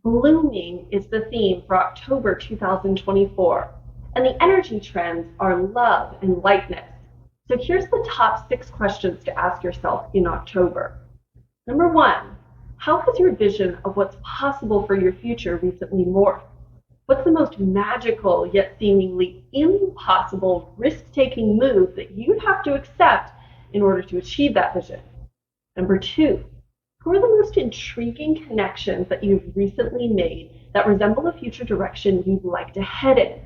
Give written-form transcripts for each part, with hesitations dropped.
Blooming is the theme for October 2024, and the energy trends are love and lightness. So here's the top 6 questions to ask yourself in October. Number 1, how has your vision of what's possible for your future recently morphed? What's the most magical yet seemingly impossible risk-taking move that you'd have to accept in order to achieve that vision? Number 2, who are the most intriguing connections that you've recently made that resemble a future direction you'd like to head in?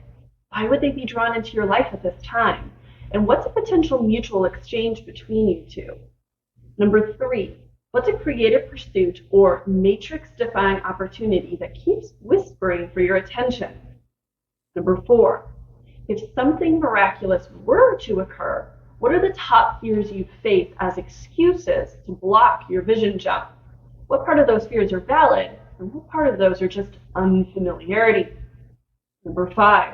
Why would they be drawn into your life at this time? And what's a potential mutual exchange between you two? Number 3, what's a creative pursuit or matrix-defying opportunity that keeps whispering for your attention? Number 4, if something miraculous were to occur, what are the top fears you face as excuses to block your vision jump? What part of those fears are valid, and what part of those are just unfamiliarity? Number 5,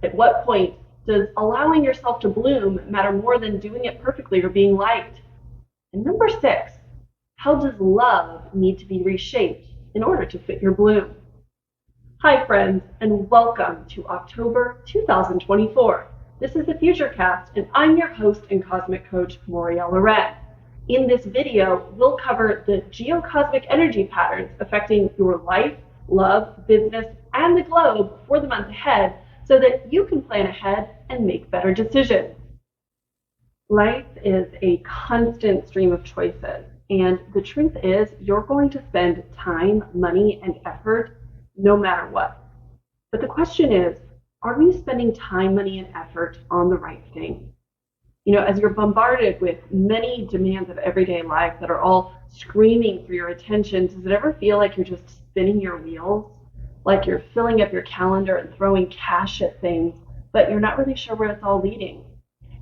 at what point does allowing yourself to bloom matter more than doing it perfectly or being liked? And number 6, how does love need to be reshaped in order to fit your bloom? Hi friends, and welcome to October 2024. This is the Futurecast, and I'm your host and cosmic coach, Moriel Loren. In this video, we'll cover the geocosmic energy patterns affecting your life, love, business, and the globe for the month ahead so that you can plan ahead and make better decisions. Life is a constant stream of choices, and the truth is you're going to spend time, money, and effort no matter what. But the question is, are we spending time, money, and effort on the right thing? As you're bombarded with many demands of everyday life that are all screaming for your attention, does it ever feel like you're just spinning your wheels? Like you're filling up your calendar and throwing cash at things, but you're not really sure where it's all leading?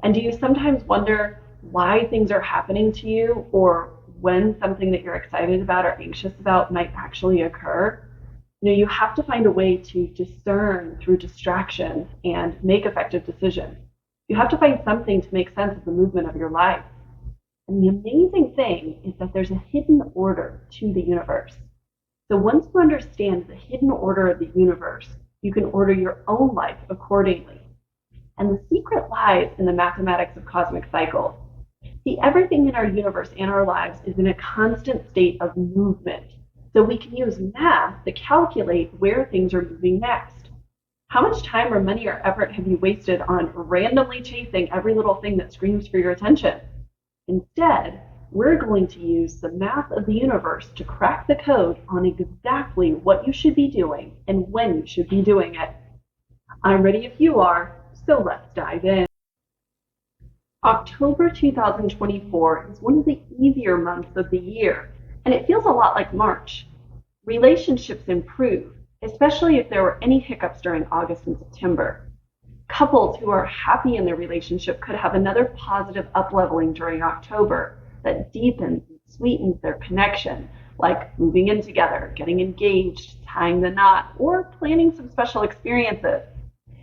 And do you sometimes wonder why things are happening to you, or when something that you're excited about or anxious about might actually occur? You have to find a way to discern through distractions and make effective decisions. You have to find something to make sense of the movement of your life. And the amazing thing is that there's a hidden order to the universe. So once you understand the hidden order of the universe, you can order your own life accordingly. And the secret lies in the mathematics of cosmic cycles. See, everything in our universe and our lives is in a constant state of movement. So we can use math to calculate where things are moving next. How much time or money or effort have you wasted on randomly chasing every little thing that screams for your attention? Instead, we're going to use the math of the universe to crack the code on exactly what you should be doing and when you should be doing it. I'm ready if you are, so let's dive in. October 2024 is one of the easier months of the year, and it feels a lot like March. Relationships improve, especially if there were any hiccups during August and September. Couples who are happy in their relationship could have another positive upleveling during October that deepens and sweetens their connection, like moving in together, getting engaged, tying the knot, or planning some special experiences.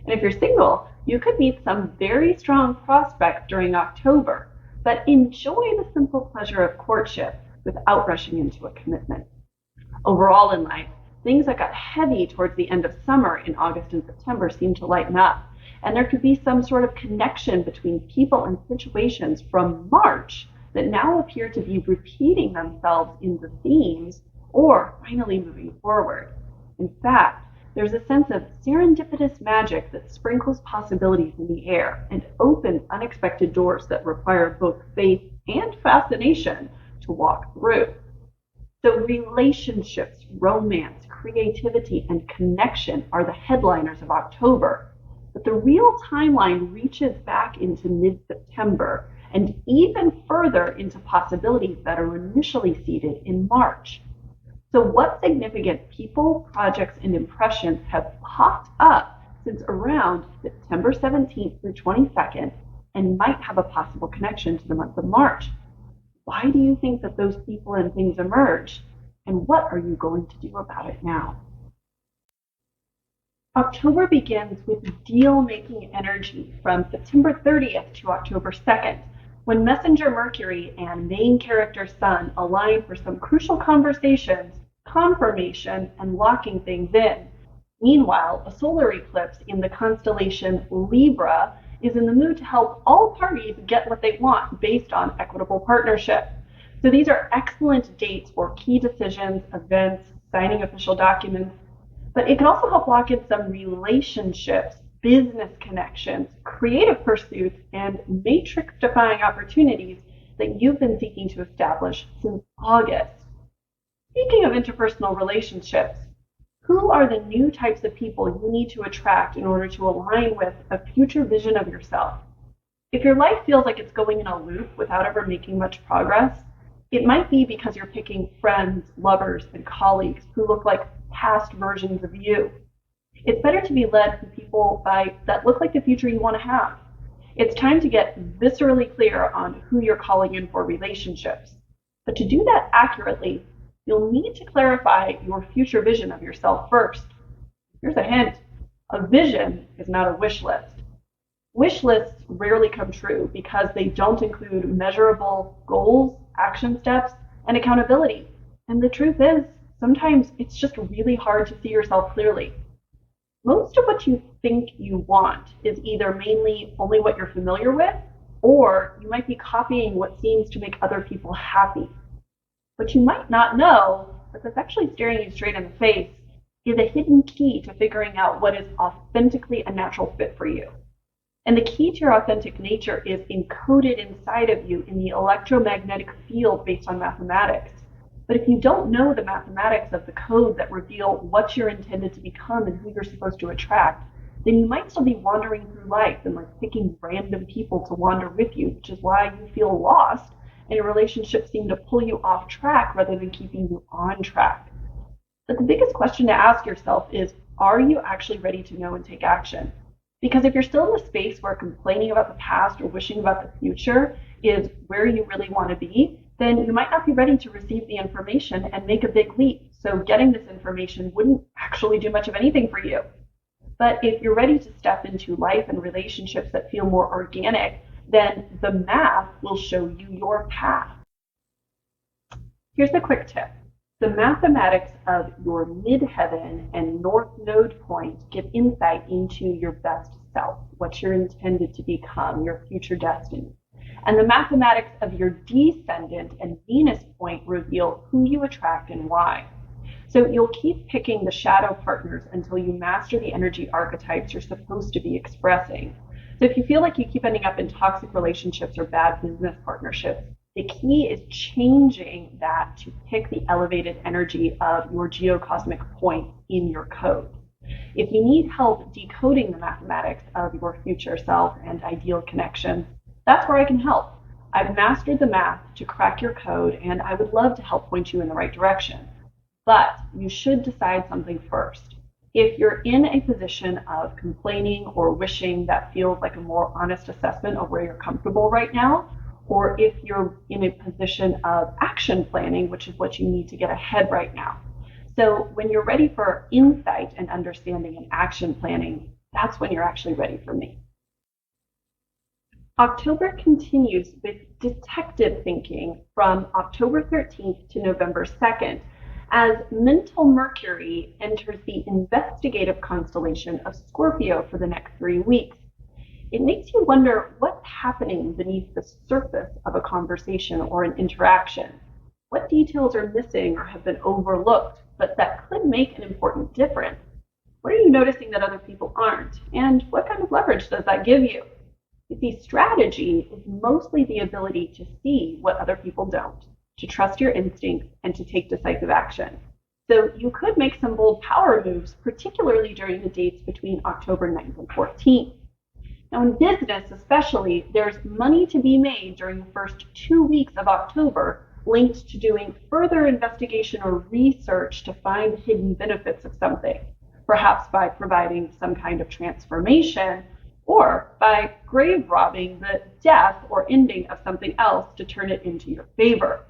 And if you're single, you could meet some very strong prospects during October, but enjoy the simple pleasure of courtship without rushing into a commitment. Overall in life, things that got heavy towards the end of summer in August and September seem to lighten up, and there could be some sort of connection between people and situations from March that now appear to be repeating themselves in the themes or finally moving forward. In fact, there's a sense of serendipitous magic that sprinkles possibilities in the air and opens unexpected doors that require both faith and fascination to walk through. So relationships, romance, creativity, and connection are the headliners of October. But the real timeline reaches back into mid-September and even further into possibilities that are initially seeded in March. So what significant people, projects, and impressions have popped up since around September 17th through 22nd and might have a possible connection to the month of March? Why do you think that those people and things emerge? And what are you going to do about it now? October begins with deal-making energy from September 30th to October 2nd, when Messenger Mercury and main character Sun align for some crucial conversations confirmation, and locking things in. Meanwhile, a solar eclipse in the constellation Libra is in the mood to help all parties get what they want based on equitable partnership. So these are excellent dates for key decisions, events, signing official documents, but it can also help lock in some relationships, business connections, creative pursuits, and matrix-defying opportunities that you've been seeking to establish since August. Speaking of interpersonal relationships, who are the new types of people you need to attract in order to align with a future vision of yourself? If your life feels like it's going in a loop without ever making much progress, it might be because you're picking friends, lovers, and colleagues who look like past versions of you. It's better to be led from people that look like the future you want to have. It's time to get viscerally clear on who you're calling in for relationships. But to do that accurately, you'll need to clarify your future vision of yourself first. Here's a hint. A vision is not a wish list. Wish lists rarely come true because they don't include measurable goals, action steps, and accountability. And the truth is, sometimes it's just really hard to see yourself clearly. Most of what you think you want is either mainly only what you're familiar with, or you might be copying what seems to make other people happy. What you might not know, but that's actually staring you straight in the face, is a hidden key to figuring out what is authentically a natural fit for you. And the key to your authentic nature is encoded inside of you in the electromagnetic field based on mathematics. But if you don't know the mathematics of the code that reveal what you're intended to become and who you're supposed to attract, then you might still be wandering through life and picking random people to wander with you, which is why you feel lost and your relationships seem to pull you off track rather than keeping you on track. But the biggest question to ask yourself is, are you actually ready to know and take action? Because if you're still in the space where complaining about the past or wishing about the future is where you really want to be, then you might not be ready to receive the information and make a big leap. So getting this information wouldn't actually do much of anything for you. But if you're ready to step into life and relationships that feel more organic, then the math will show you your path. Here's a quick tip. The mathematics of your midheaven and north node point give insight into your best self, what you're intended to become, your future destiny. And the mathematics of your descendant and Venus point reveal who you attract and why. So you'll keep picking the shadow partners until you master the energy archetypes you're supposed to be expressing. So if you feel like you keep ending up in toxic relationships or bad business partnerships, the key is changing that to pick the elevated energy of your geocosmic point in your code. If you need help decoding the mathematics of your future self and ideal connections, that's where I can help. I've mastered the math to crack your code, and I would love to help point you in the right direction. But you should decide something first. If you're in a position of complaining or wishing that feels like a more honest assessment of where you're comfortable right now, or if you're in a position of action planning, which is what you need to get ahead right now. So when you're ready for insight and understanding and action planning, that's when you're actually ready for me. October continues with detective thinking from October 13th to November 2nd, as mental Mercury enters the investigative constellation of Scorpio for the next 3 weeks. It makes you wonder what's happening beneath the surface of a conversation or an interaction. What details are missing or have been overlooked, but that could make an important difference? What are you noticing that other people aren't? And what kind of leverage does that give you? You see, strategy is mostly the ability to see what other people don't, to trust your instincts, and to take decisive action. So you could make some bold power moves, particularly during the dates between October 9th and 14th. Now in business especially, there's money to be made during the first 2 weeks of October, linked to doing further investigation or research to find hidden benefits of something, perhaps by providing some kind of transformation, or by grave robbing the death or ending of something else to turn it into your favor.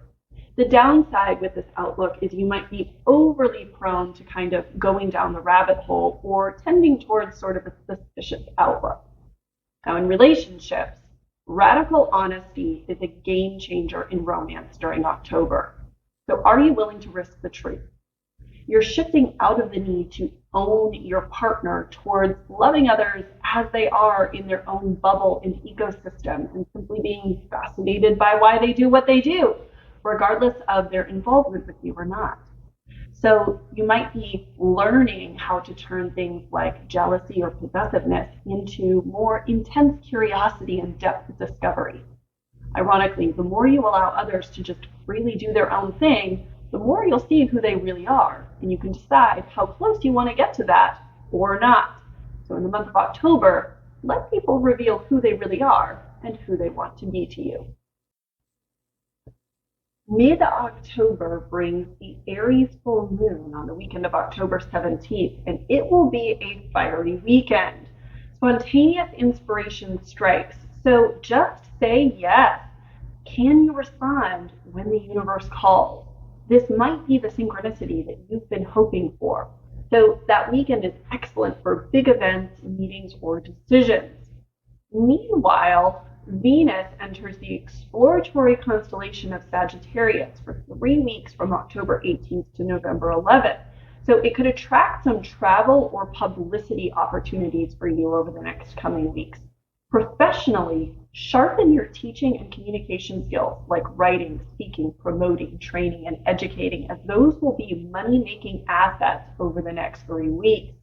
The downside with this outlook is you might be overly prone to kind of going down the rabbit hole or tending towards sort of a suspicious outlook. Now in relationships, radical honesty is a game changer in romance during October. So are you willing to risk the truth? You're shifting out of the need to own your partner towards loving others as they are in their own bubble and ecosystem and simply being fascinated by why they do what they do, regardless of their involvement with you or not. So you might be learning how to turn things like jealousy or possessiveness into more intense curiosity and depth discovery. Ironically, the more you allow others to just freely do their own thing, the more you'll see who they really are, and you can decide how close you want to get to that or not. So in the month of October, let people reveal who they really are and who they want to be to you. Mid-October brings the Aries full moon on the weekend of October 17th, and it will be a fiery weekend. Spontaneous inspiration strikes, so just say yes. Can you respond when the universe calls? This might be the synchronicity that you've been hoping for. So that weekend is excellent for big events, meetings, or decisions. Meanwhile, Venus enters the exploratory constellation of Sagittarius for 3 weeks from October 18th to November 11th. So it could attract some travel or publicity opportunities for you over the next coming weeks. Professionally, sharpen your teaching and communication skills like writing, speaking, promoting, training, and educating, as those will be money-making assets over the next 3 weeks.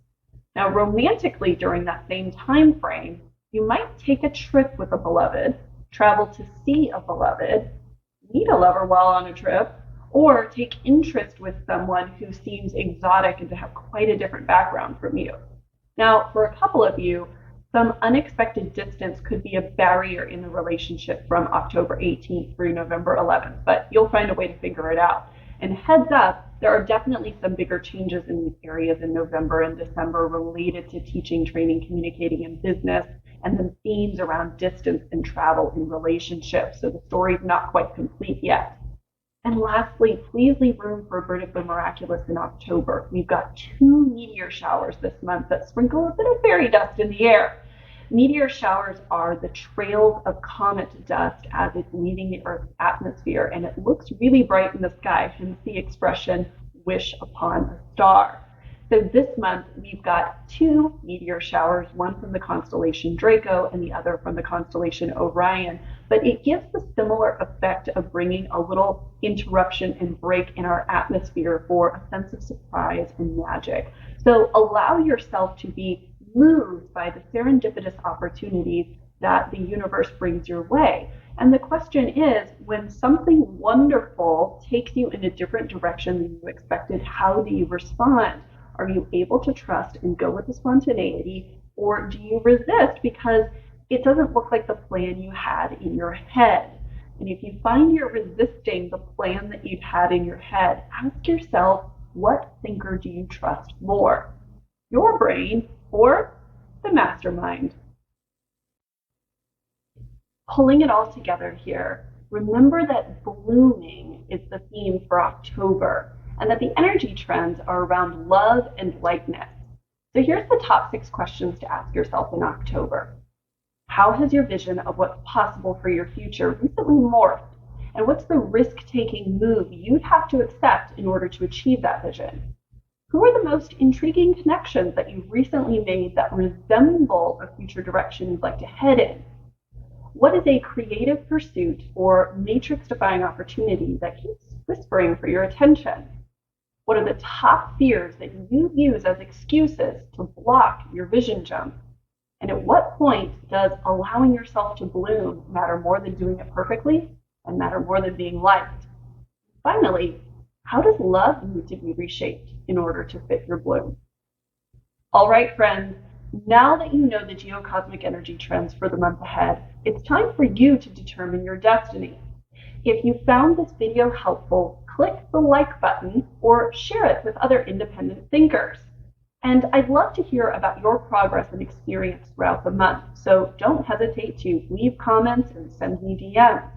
Now, romantically, during that same time frame, you might take a trip with a beloved, travel to see a beloved, meet a lover while on a trip, or take interest with someone who seems exotic and to have quite a different background from you. Now, for a couple of you, some unexpected distance could be a barrier in the relationship from October 18th through November 11th, but you'll find a way to figure it out. And heads up, there are definitely some bigger changes in these areas in November and December related to teaching, training, communicating, and business, and then themes around distance and travel in relationships. So the story's not quite complete yet. And lastly, please leave room for a bit of the miraculous in October. We've got 2 meteor showers this month that sprinkle a bit of fairy dust in the air. Meteor showers are the trails of comet dust as it's leaving the Earth's atmosphere, and it looks really bright in the sky, hence the expression, wish upon a star. So this month, we've got 2 meteor showers, one from the constellation Draco and the other from the constellation Orion, but it gives the similar effect of bringing a little interruption and break in our atmosphere for a sense of surprise and magic. So allow yourself to be moved by the serendipitous opportunities that the universe brings your way. And the question is, when something wonderful takes you in a different direction than you expected, how do you respond? Are you able to trust and go with the spontaneity, or do you resist because it doesn't look like the plan you had in your head? And if you find you're resisting the plan that you've had in your head, ask yourself, what thinker do you trust more? Your brain or the mastermind? Pulling it all together here, remember that blooming is the theme for October, and that the energy trends are around love and lightness. So here's the top 6 questions to ask yourself in October. How has your vision of what's possible for your future recently morphed? And what's the risk-taking move you'd have to accept in order to achieve that vision? Who are the most intriguing connections that you've recently made that resemble a future direction you'd like to head in? What is a creative pursuit or matrix-defying opportunity that keeps whispering for your attention? What are the top fears that you use as excuses to block your vision jump? And at what point does allowing yourself to bloom matter more than doing it perfectly and matter more than being liked? Finally, how does love need to be reshaped in order to fit your bloom? All right, friends, now that you know the geocosmic energy trends for the month ahead, it's time for you to determine your destiny. If you found this video helpful, click the like button or share it with other independent thinkers. And I'd love to hear about your progress and experience throughout the month, so don't hesitate to leave comments and send me DMs.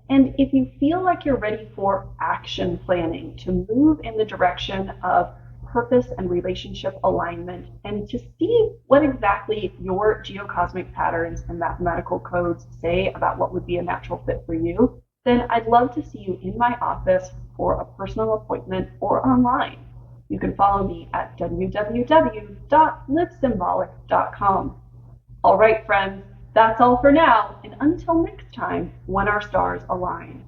And if you feel like you're ready for action planning to move in the direction of purpose and relationship alignment, and to see what exactly your geocosmic patterns and mathematical codes say about what would be a natural fit for you, then I'd love to see you in my office for a personal appointment or online. You can follow me at www.livesymbolic.com. All right, friends, that's all for now, and until next time, when our stars align.